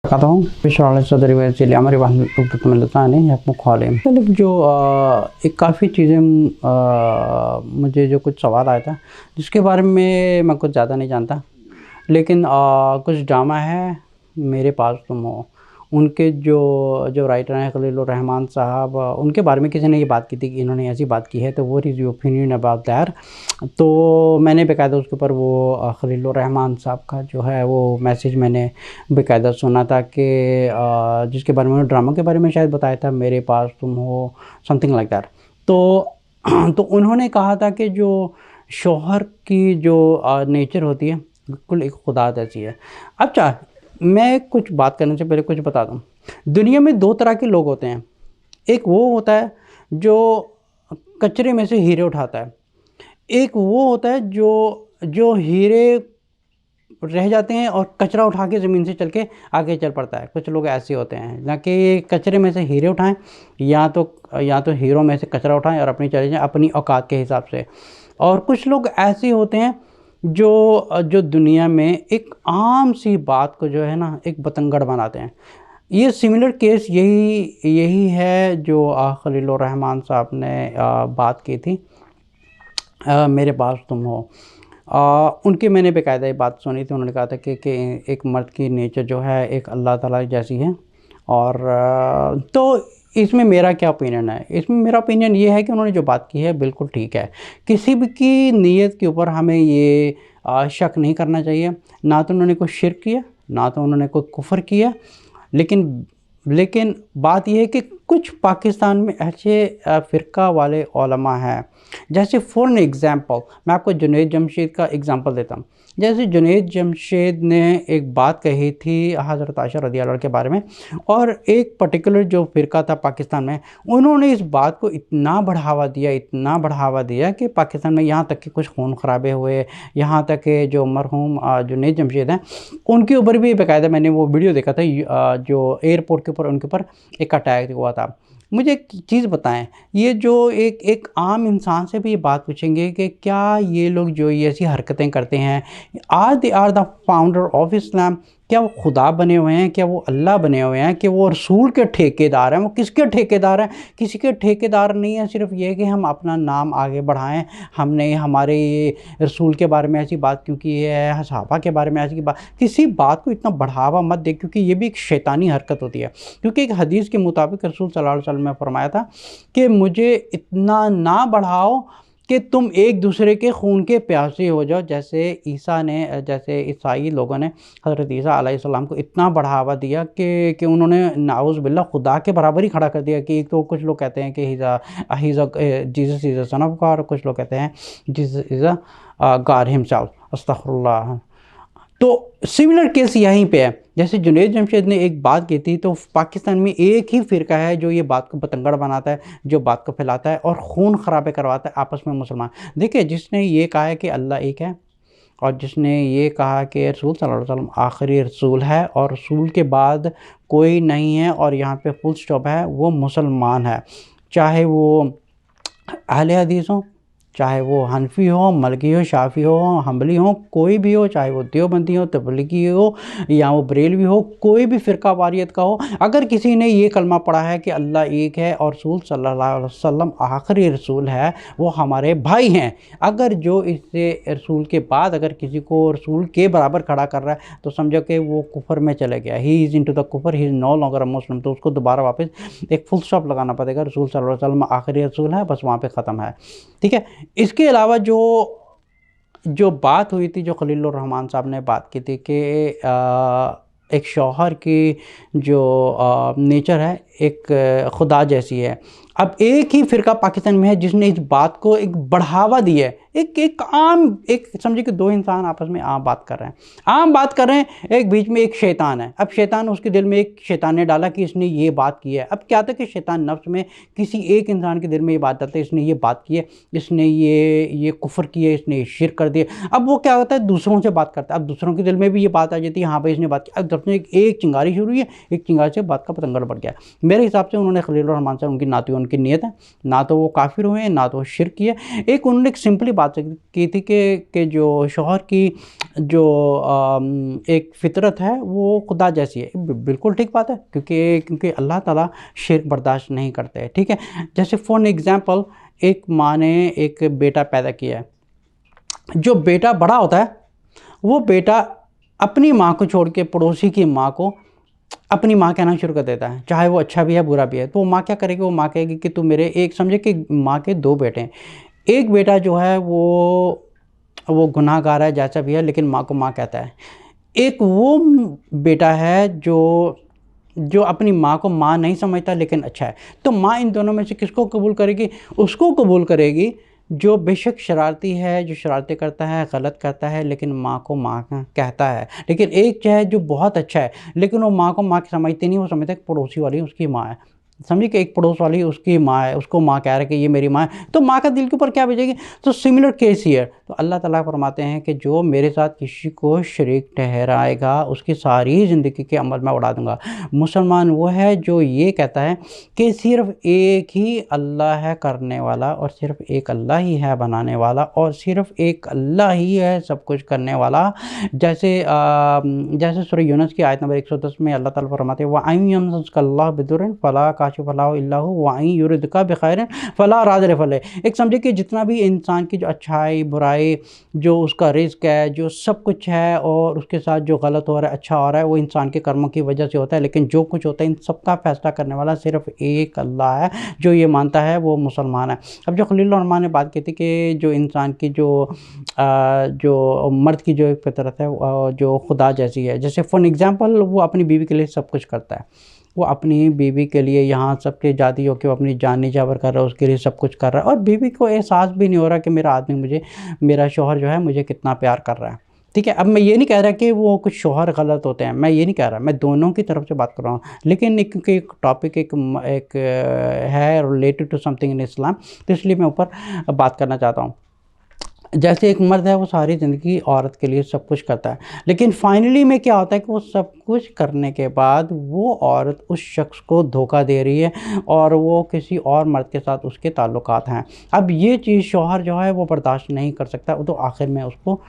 कहता हूँ मतलब जो एक काफ़ी चीज़ें मुझे जो कुछ सवाल आया था जिसके बारे में मैं कुछ ज़्यादा नहीं जानता, लेकिन कुछ ड्रामा है मेरे पास तुम हो। उनके जो जो राइटर हैं खलीलुर रहमान साहब, उनके बारे में किसी ने ये बात की थी कि इन्होंने ऐसी बात की है, तो what is your opinion about that. तो मैंने बेकायदा उसके ऊपर वो खलीलुर रहमान साहब का जो है वो मैसेज मैंने बेकायदा सुना था कि जिसके बारे में उन्होंने ड्रामा के बारे में शायद बताया था, मेरे पास तुम हो, समथिंग लाइक दैट। तो उन्होंने कहा था कि जो शौहर की जो नेचर होती है बिल्कुल एक खुदा जैसी है। अच्छा, मैं कुछ बात करने से पहले कुछ बता दूं। दुनिया में दो तरह के लोग होते हैं। एक वो होता है जो कचरे में से हीरे उठाता है, एक वो होता है जो जो हीरे रह जाते हैं और कचरा उठा के ज़मीन से चल के आगे चल पड़ता है। कुछ लोग ऐसे होते हैं ना कि कचरे में से हीरे उठाएं, या तो हीरो में से कचरा उठाएं और अपनी चले जाएं अपनी औकात के हिसाब से। और कुछ लोग ऐसे होते हैं जो जो दुनिया में एक आम सी बात को जो है ना एक बतंगड़ बनाते हैं। ये सिमिलर केस यही यही है जो खलीलुर रहमान साहब ने बात की थी, मेरे पास तुम हो। उनकी मैंने बेकायदा ये बात सुनी थी। उन्होंने कहा था कि एक मर्द की नेचर जो है एक अल्लाह ताला जैसी है। और तो इसमें मेरा क्या ओपिनियन है? इसमें मेरा ओपिनियन ये है कि उन्होंने जो बात की है बिल्कुल ठीक है। किसी भी की नीयत के ऊपर हमें ये शक नहीं करना चाहिए। ना तो उन्होंने कोई शिर्क किया, ना तो उन्होंने कोई कुफ्र किया, लेकिन लेकिन बात यह है कि कुछ पाकिस्तान में ऐसे फ़िरका वाले उलमा हैं, जैसे फॉर एन एग्ज़ाम्पल मैं आपको जुनैद जमशेद का एग्ज़ाम्पल देता हूँ। जैसे जुनैद जमशेद ने एक बात कही थी हज़रत आयशा रज़ियल्लाहु अन्हा के बारे में, और एक पर्टिकुलर जो फ़िरका था पाकिस्तान में, उन्होंने इस बात को इतना बढ़ावा दिया कि पाकिस्तान में यहाँ तक कि कुछ खून खराबे हुए। यहाँ तक कि जो मरहूम जुनैद जमशेद हैं, उनके ऊपर भी बाकायदा मैंने वो वीडियो देखा था, जो एयरपोर्ट के ऊपर उनके ऊपर एक अटैक हुआ था। मुझे एक चीज़ बताएं, ये जो एक एक आम इंसान से भी ये बात पूछेंगे कि क्या ये लोग जो ये ऐसी हरकतें करते हैं, are they are the founder of Islam? क्या वो खुदा बने हुए हैं? क्या वो अल्लाह बने हुए हैं? कि वो रसूल के ठेकेदार हैं? वो किसके ठेकेदार हैं? किसी के ठेकेदार नहीं है। सिर्फ ये कि हम अपना नाम आगे बढ़ाएं, हमने हमारे ये रसूल के बारे में ऐसी बात क्यों की है, सहाबा के बारे में ऐसी बात। किसी बात को इतना बढ़ावा मत दे, क्योंकि ये भी एक शैतानी हरकत होती है। क्योंकि एक हदीस के मुताबिक रसूल सल्लल्लाहु अलैहि वसल्लम ने फरमाया था कि मुझे इतना ना बढ़ाओ कि तुम एक दूसरे के खून के प्यासे हो जाओ। जैसे ईसाई लोगों ने हज़रत ईसा अलैहिस्सलाम को इतना बढ़ावा दिया कि उन्होंने नाउज़ बिल्लाह खुदा के बराबर ही खड़ा कर दिया। कि एक तो कुछ लोग कहते हैं कि Jesus is a son of God, कुछ लोग कहते हैं Jesus is a God himself, अस्तगफुरुल्लाह। तो सिमिलर केस यहीं पे है। जैसे जुनैद जमशेद ने एक बात की थी, तो पाकिस्तान में एक ही फ़िरका है जो ये बात को बतंगड़ बनाता है, जो बात को फैलाता है और खून खराबे करवाता है आपस में मुसलमान। देखिए, जिसने ये कहा है कि अल्लाह एक है, और जिसने ये कहा कि रसूल सल्लल्लाहु अलैहि वसल्लम आखिरी रसूल है और रसूल के बाद कोई नहीं है और यहाँ पे फुल स्टॉप है, वो मुसलमान है। चाहे वो अहले हदीस हो, चाहे वो हनफी हो, मलकी हो, शाफ़ी हो, हम्बली हो, कोई भी हो, चाहे वो देवबंदी हो, तबलीगी हो, या वो बरेलवी हो, कोई भी फ़िरका वारियत का हो, अगर किसी ने ये कलमा पढ़ा है कि अल्लाह एक है और रसूल सल्लल्लाहु अलैहि वसल्लम आखिरी रसूल है, वो हमारे भाई हैं। अगर जो इससे रसूल के बाद अगर किसी को रसूल के बराबर खड़ा कर रहा है, तो समझो कि वो कुफर में चले गया, ही इज़ इनटू द कुफर, he is no longer a Muslim. तो उसको दोबारा वापस एक फुल स्टॉप लगाना पड़ेगा। रसूल सल्लल्लाहु अलैहि वसल्लम आखिरी रसूल है, बस वहाँ पे ख़त्म है। ठीक है। इसके अलावा जो जो बात हुई थी, जो खलीलुर रहमान साहब ने बात की थी कि एक शौहर की जो नेचर है एक खुदा जैसी है। अब एक ही फ़िरका पाकिस्तान में है जिसने इस बात को एक बढ़ावा दिया है। एक समझिए कि दो इंसान आपस में आम बात कर रहे हैं, एक बीच में एक शैतान है। अब शैतान, उसके दिल में एक शैतान ने डाला कि इसने ये बात की है। अब क्या था कि शैतान नफ्स में किसी एक इंसान के दिल में ये बात डालता है, इसने ये बात की है, इसने ये कुफ्र किया, इसने शिर्क कर दिया। अब वो क्या होता है, दूसरों से बात करता है। अब दूसरों के दिल में भी ये बात आ जाती है, हाँ भाई इसने बात की। अब जब एक चिंगारी शुरू हुई है, एक चिंगारी से बात का पतंगड़ बढ़ गया। मेरे हिसाब से उन्होंने खलील रहमान साहब, उनकी ना तो उनकी नीयत है, ना तो वो काफिर हुए, ना तो शिरक किया। एक उन्होंने एक सिंपली बात की थी कि जो शौहर की जो एक फितरत है वो खुदा जैसी है। बिल्कुल ठीक बात है, क्योंकि अल्लाह ताला शिरक बर्दाश्त नहीं करते हैं, ठीक है। जैसे फॉर एग्जांपल एक माँ ने एक बेटा पैदा किया है, जो बेटा बड़ा होता है वो बेटा अपनी माँ को छोड़ के पड़ोसी की माँ को अपनी माँ कहना शुरू कर देता है, चाहे वो अच्छा भी है बुरा भी है। तो वो माँ क्या करेगी, वो माँ कहेगी कि तू मेरे, एक समझे कि माँ के दो बेटे हैं, एक बेटा जो है वो गुनाहगार है जैसा भी है, लेकिन माँ को माँ कहता है। एक वो बेटा है जो अपनी माँ को माँ नहीं समझता लेकिन अच्छा है। तो माँ इन दोनों में से किसको कबूल करेगी? उसको कबूल करेगी जो बेशक शरारती है, जो शरारतें करता है, गलत करता है, लेकिन माँ को माँ कहता है। लेकिन एक जो है जो बहुत अच्छा है, लेकिन वो माँ को माँ समझती नहीं, वो समझता है कि पड़ोसी वाली उसकी माँ है। समझिए कि एक पड़ोस वाली उसकी माँ है, उसको माँ कह रहा है कि ये मेरी माँ है, तो माँ का दिल के ऊपर क्या भेजेगी? तो सिमिलर केस ही है। तो अल्लाह ताला फरमाते हैं कि जो मेरे साथ किसी को शरीक ठहराएगा उसकी सारी ज़िंदगी के अमल मैं उड़ा दूंगा। मुसलमान वो है जो ये कहता है कि सिर्फ़ एक ही अल्लाह है करने वाला, और सिर्फ़ एक अल्लाह ही है बनाने वाला, और सिर्फ़ एक अल्लाह ही है सब कुछ करने वाला। जैसे सूरह यूनुस की आयत नंबर 110 में अल्लाह ताला फरमाते हैं वअन यमसस्कल्लाहु बिदुर्रिन फला काशिफ़ लहु इल्ला हु वअन युरिदका बिखैरिन फला रादिया लहु। एक समझे कि जितना भी इंसान की जो अच्छाई बुराई, जो उसका रिज़्क है, जो सब कुछ है, और उसके साथ जो गलत हो रहा है अच्छा हो रहा है, वो इंसान के कर्मों की वजह से होता है। लेकिन जो कुछ होता है इन सब का फैसला करने वाला सिर्फ़ एक अल्लाह है। जो ये मानता है वो मुसलमान है। अब जो खलील रहमान ने बात की थी कि जो इंसान की जो मर्द की जो एक फितरत है जो खुदा जैसी है, जैसे फॉर एग्ज़ाम्पल वो अपनी बीवी के लिए सब कुछ करता है, वो अपनी बीवी के लिए यहाँ सबके जाती हो के वो अपनी जान निछावर कर रहा है, उसके लिए सब कुछ कर रहा है, और बीवी को एहसास भी नहीं हो रहा कि मेरा आदमी मेरा शौहर जो है मुझे कितना प्यार कर रहा है, ठीक है। अब मैं ये नहीं कह रहा कि वो कुछ शौहर गलत होते हैं, मैं ये नहीं कह रहा, मैं दोनों की तरफ से बात कर रहा हूँ। लेकिन क्योंकि एक टॉपिक एक है रिलेटेड टू समथिंग इन इस्लाम, तो इसलिए मैं ऊपर बात करना चाहता हूँ। जैसे एक मर्द है वो सारी ज़िंदगी औरत के लिए सब कुछ करता है, लेकिन फाइनली में क्या होता है कि वो सब कुछ करने के बाद वो औरत उस शख्स को धोखा दे रही है और वो किसी और मर्द के साथ उसके ताल्लुकात हैं। अब ये चीज़ शौहर जो है वो बर्दाश्त नहीं कर सकता, वो तो आखिर में उसको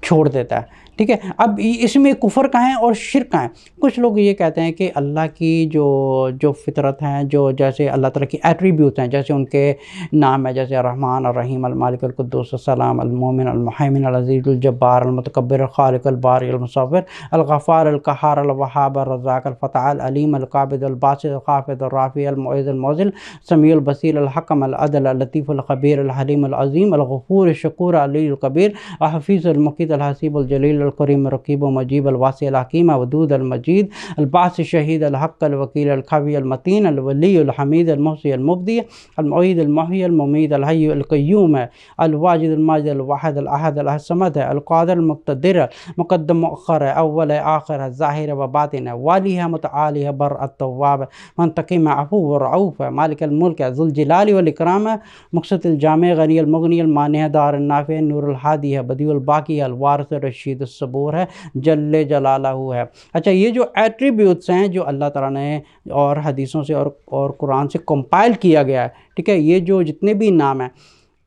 छोड़ देता है, ठीक है। अब इसमें कुफर का है और शिर्क का है। कुछ लोग ये कहते हैं कि अल्लाह की जो फितरत हैं, जो जैसे अल्लाह ताला की एट्रीब्यूट्स हैं, जैसे उनके नाम है, जैसे रहमान और रहीम, अल मालिक, अल कुद्दूस, अस्सलाम, अल मोमिन, अल मुहैमिन, अल अज़ीज़, अल जब्बार, अल मुतकब्बिर, अल खालिक, अल बारी, अल मुसव्विर, अल गफ़्फ़ार, अल क़हार, अल वहाब, अल रज़्ज़ाक़, अल फ़त्ताह, अल अलीम, अल क़ाबिद, अल बासित, अल ख़ाफ़िद, अल राफ़ी, अल मुईज़, अल मुज़िल, समीउल बसीर, अल हकम, अल अदल, अल लतीफ़, अल ख़बीर, अल हलीम, अल अज़ीम, अल गफ़ूर, अल शकूर, अल अली, अल कबीर, अल हफ़ीज़, अल मुक़ीत, अल हसीब, अल जलील, अल करीम, रक़ीब, मजीब, अल वासी, अल हकीम, वदूद, अल मजीद, अल बास, शहीद, अल हक़, अल वकील, अल ख़वी, अल मतीन, अल वली, अल हमीद, अल मुहसी, अल मुब्दी, अल मुईद, अल मुहय्यी, अल मुमीत, अल हय्य, अल क़य्यूम है, अल वाजिद, अल माजिद, अल वाहिद, अल अहद, अल समद है, अल क़ादिर, अल मुक़्तदिर, मुक़द्दम मुअख़्ख़र है, अव्वल है, आख़िर है, ज़ाहिर व बातिन है, वाली है, मुतआली है, बर अत-तव्वाब है, मुंतक़िम है, अफ़ू व रऊफ़ है, मालिक अल मुल्क है, ज़ुल जलाली वल इकराम है, मुक़सित अल जामे, गनी अल मुग़नी, अल मानिअ, दार अन नाफ़ि, नूर अल हादी है, बदी अल बाक़ी है, अल वारिस रशीद अस सबूर है, जल्ले जलालहू है। अच्छा, ये जो एट्रीब्यूट्स हैं जो अल्लाह ताला ने और हदीसों से और कुरान से कंपाइल किया गया है, ठीक है, ये जो जितने भी नाम हैं,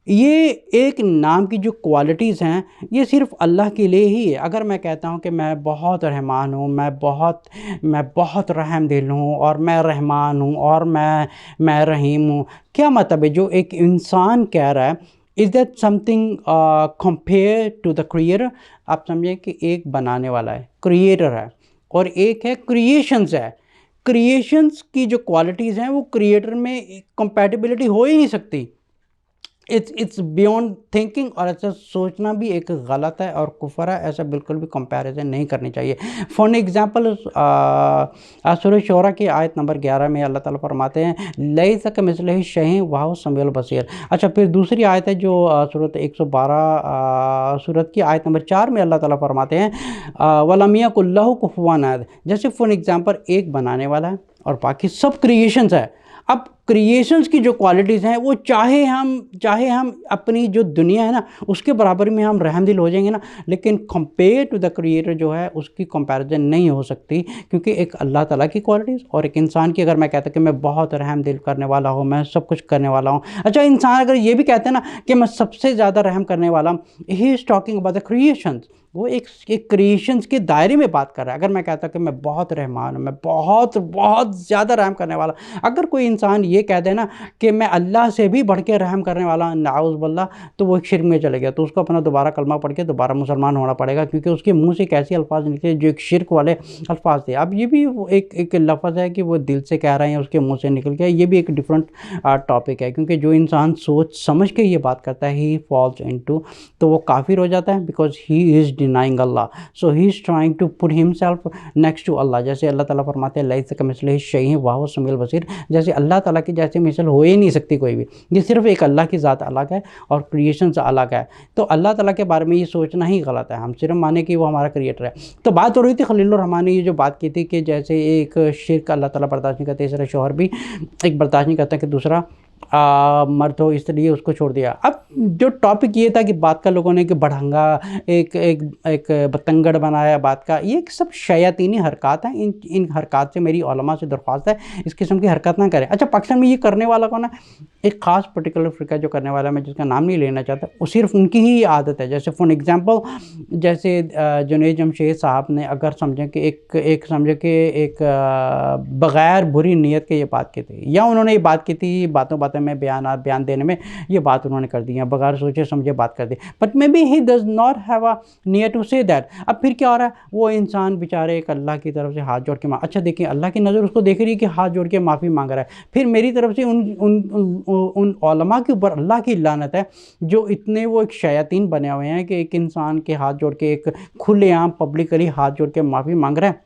ये एक नाम की जो क्वालिटीज़ हैं ये सिर्फ़ अल्लाह के लिए ही है। अगर मैं कहता हूँ कि मैं बहुत रहमान हूँ, मैं बहुत रहमदिल हूँ, और मैं रहमान हूँ, और मैं रहीम हूँ, क्या मतलब है? जो एक इंसान कह रहा है, is that something compare to the creator? आप समझें कि एक बनाने वाला है, क्रिएटर है, और एक है क्रिएशंस है। क्रिएशंस की जो क्वालिटीज़ हैं वो क्रिएटर में कंपैटिबिलिटी हो ही नहीं सकती। इट्स बियॉन्ड थिंकिंग, और ऐसा सोचना भी एक गलत है और कुफर है। ऐसा बिल्कुल भी कंपैरिजन नहीं करनी चाहिए। फॉर एग्जांपल सूरह शोरा की आयत नंबर 11 में अल्लाह ताला फरमाते हैं लैसा कमिस्लिही शै'उन वहुव समीउल बसीर। अच्छा, फिर दूसरी आयत है जो सूरत 112 सूरत की आयत नंबर 4 में अल्लाह ताला फरमाते हैं वलम यकुल लहू कुफुवन अहद। जैसे फॉर एग्जांपल एक बनाने वाला है और बाकी सब क्रिएशंस है। अब क्रिएशंस की जो क्वालिटीज़ हैं वो चाहे हम अपनी जो दुनिया है ना उसके बराबर में हम रहमदिल हो जाएंगे ना, लेकिन कंपेयर टू द क्रिएटर जो है उसकी कंपैरिजन नहीं हो सकती, क्योंकि एक अल्लाह ताला की क्वालिटीज़ और एक इंसान की। अगर मैं कहता कि मैं बहुत रहमदिल करने वाला हूँ, मैं सब कुछ करने वाला हूँ, अच्छा इंसान अगर ये भी कहते हैं ना कि मैं सबसे ज़्यादा रहम करने वाला हूँ, he is talking about the creations, वो एक क्रिएशंस के दायरे में बात कर रहा है। अगर मैं कहता कि मैं बहुत रहमान हूँ, मैं बहुत बहुत ज़्यादा रहम करने वाला, अगर कोई इंसान ये कह दे ना कि मैं अल्लाह से भी बढ़ के रहम करने वाला नाउज़ बिल्लाह, तो वो एक शिर्क में चले गया, तो उसको अपना दोबारा कलमा पढ़ के दोबारा मुसलमान होना पड़ेगा, क्योंकि उसके मुंह से एक ऐसे अल्फाज निकले जो एक शिर्क वाले अल्फाज थे। अब ये भी एक लफ्ज़ है कि वो दिल से कह रहे हैं, उसके मुंह से निकल गया, ये भी एक डिफरेंट टॉपिक है, क्योंकि जो इंसान सोच समझ के ये बात करता है ही फॉल्स इनटू, तो वो काफिर हो जाता है, because he is denying Allah, so he is trying to put himself next to Allah. जैसे अल्लाह ताला फरमाते हैं लैसा कमिस्लिही शैअन व हुवस समीउल बसीर, जैसे अल्लाह ताला की जैसे मिसाल हो ही नहीं सकती कोई भी, ये सिर्फ एक अल्लाह की ज़ात अलग है और क्रिएशन से अलग है। तो अल्लाह ताला के बारे में ये सोचना ही गलत है, हम सिर्फ माने कि वो हमारा क्रिएटर है। तो बात हो रही थी खलीलुर रहमान ने ये जो बात की थी कि जैसे एक शिर्क अल्लाह ताला बर्दाश्त नहीं करते, तीसरा शौहर भी एक बर्दाश्त नहीं करता कि दूसरा मर्द हो, इसलिए उसको छोड़ दिया। अब जो टॉपिक ये था कि बात का लोगों ने कि बढ़ंगा एक एक एक बतंगड़ बनाया बात का, ये सब शयातीनी हरकत हैं। इन हरकत से मेरी उलमा से दरख्वास्त है इस किस्म की हरकत ना करें। अच्छा पाकिस्तान में ये करने वाला कौन है? एक ख़ास पर्टिकुलर फ़िरका जो करने वाला, मैं जिसका नाम नहीं लेना चाहता, वो सिर्फ उनकी ही आदत है। जैसे फॉर एग्ज़ाम्पल जैसे जुनैद जमशेद साहब ने अगर समझें कि एक समझे कि एक बग़ैर बुरी नीयत के ये बात की थी, या उन्होंने ये बात की थी बातों बातों में बयान देने में ये बात उन्होंने कर दी है, बगैर सोचे समझे बात कर दी, but may be he does not have a near to say that. अब फिर क्या हो रहा है, वो इंसान बेचारे एक अल्लाह की तरफ से हाथ जोड़ के अच्छा देखिए अल्लाह की नज़र उसको देख रही है कि हाथ जोड़ के माफ़ी मांग रहा है, फिर मेरी तरफ से उन उलमा के ऊपर अल्लाह की लानत है जो इतने वो एक शयातीन बने हुए हैं कि एक इंसान के हाथ जोड़ के एक खुलेआम पब्लिकली हाथ जोड़ के माफ़ी मांग रहा है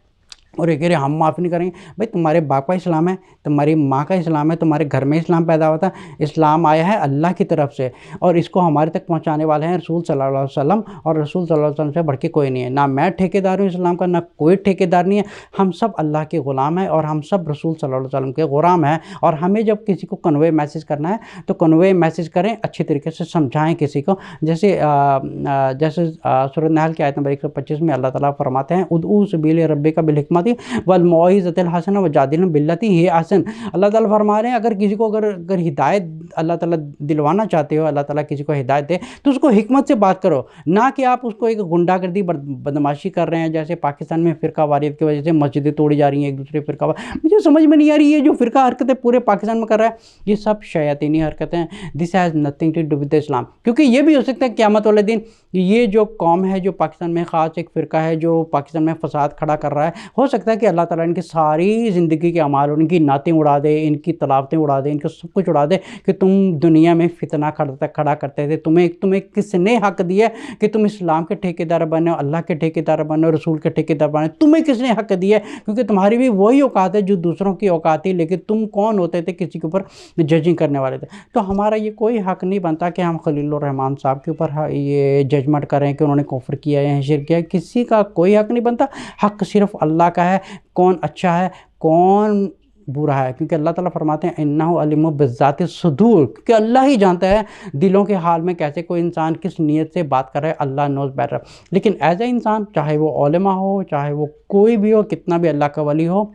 और ये कह रहे हम माफ़ नहीं करेंगे। भाई तुम्हारे बाप का इस्लाम है, तुम्हारी माँ का इस्लाम है, तुम्हारे घर में इस्लाम पैदा हुआ था, इस्लाम आया है अल्लाह की तरफ से और इसको हमारे तक पहुँचाने वाले हैं रसूल सल्लल्लाहु अलैहि वसल्लम, और रसूल सल्लल्लाहु अलैहि वसल्लम से बढ़ के कोई नहीं है। ना मैं ठेकेदार हूँ इस्लाम का, ना कोई ठेकेदार नहीं है, हम सब अल्लाह के ग़ुलाम हैं और हम सब रसूल सल्लल्लाहु अलैहि वसल्लम के ग़ुलाम हैं। और हमें जब किसी को कन्वे मैसेज करना है तो कन्वे मैसेज करें, अच्छी तरीके से समझाएँ किसी को। जैसे सूरह नहल की आयत नंबर 125 में अल्लाह ताला फरमाते हैं उदऊ सबील रब्बिका बिल हिकमति वल मौइज़तिल हसना वजादिलहुम बिल्लती हिय अहसन। अल्लाह ताला फरमा रहे हैं अगर किसी को अगर हिदायत अल्लाह ताला दिलवाना चाहते हो, अल्लाह ताला किसी को हिदायत दे तो उसको हिकमत से बात करो, ना कि आप उसको एक गुंडागर्दी बदमाशी कर रहे हैं। जैसे पाकिस्तान में फ़िरका वारियत की वजह से मस्जिदें तोड़ी जा रही हैं, एक दूसरे फ़िरका, मुझे समझ में नहीं आ रही है जो फ़िरका हरकतें पूरे पाकिस्तान में कर रहा है, ये सब शयातीनी हरकतें हैं। This has nothing to do with Islam, क्योंकि ये भी हो सकता है क़यामत वाले दिन ये जो कौम है जो पाकिस्तान में ख़ास एक फ़िरका है जो पाकिस्तान में फ़साद खड़ा कर रहा है, हो सकता है कि अल्लाह ताला इनकी सारी ज़िंदगी के अमाल, इनकी नातें उड़ा दे, इनकी तलावतें उड़ा दे, इनको सब कुछ उड़ा दे कि तुम दुनिया में फितना खड़ा करते थे। तुम्हें किसने हक़ दिया कि तुम इस्लाम के ठेकेदार बनो, अल्लाह के ठेकेदार बनो, रसूल के ठेकेदार बनो? तुम्हें किसने हक़ दिया? क्योंकि तुम्हारी भी वही औकात है जो दूसरों की औकात थी, लेकिन तुम कौन होते थे किसी के ऊपर जजिंग करने वाले थे। तो हमारा ये कोई हक़ नहीं बनता कि हम खलीलुर रहमान साहब के ऊपर ये जजमेंट करें कि उन्होंने कुफ्र किया है, शिर्क किया है। किसी का कोई हक़ नहीं बनता, हक़ सिर्फ अल्लाह का है, कौन अच्छा है कौन बुरा है, क्योंकि अल्लाह ताला फरमाते हैं इन्नहु अलीमुम बिज़ाति सुदूर, क्योंकि अल्लाह ही जानता है दिलों के हाल में कैसे कोई इंसान किस नीयत से बात कर रहा है, अल्लाह नोज़ बेटर। लेकिन एज ए इंसान, चाहे वो उलमा हो, चाहे वो कोई भी हो, कितना भी अल्लाह का वली हो,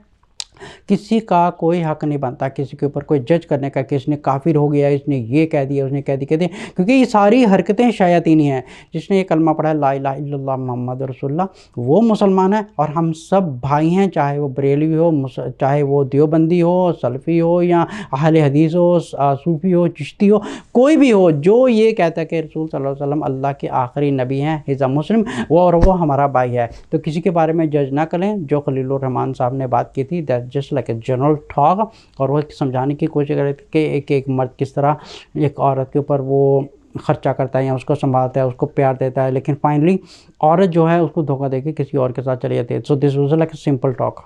किसी का कोई हक़ नहीं बनता किसी के ऊपर कोई जज करने का कि इसने काफिर हो गया, इसने ये कह दिया, उसने कह दिया, क्योंकि ये सारी हरकतें शयातीनी हैं। जिसने ये कलमा पढ़ा है ला इलाहा इल्लल्लाह मुहम्मद रसूलुल्लाह, वो मुसलमान है और हम सब भाई हैं, चाहे वो बरेलवी हो, चाहे वो देवबंदी हो, सलफ़ी हो, या अहले हदीस हो, सूफ़ी हो, चिश्ती हो, कोई भी हो, जो ये कहता है कि रसूल सल्लल्लाहु अलैहि वसल्लम अल्लाह के आखिरी नबी हैं, हिज़ अ मुस्लिम, वो हमारा भाई है। तो किसी के बारे में जज ना करें। जो खलीलुर रहमान साहब ने बात की थी that just like a general talk, और वो समझाने की कोशिश कर रहे थे कि एक मर्द किस तरह एक औरत के ऊपर वो खर्चा करता है या उसको संभालता है, उसको प्यार देता है, लेकिन फाइनली औरत जो है उसको धोखा देके किसी और के साथ चली जाती है। So this was like a simple talk.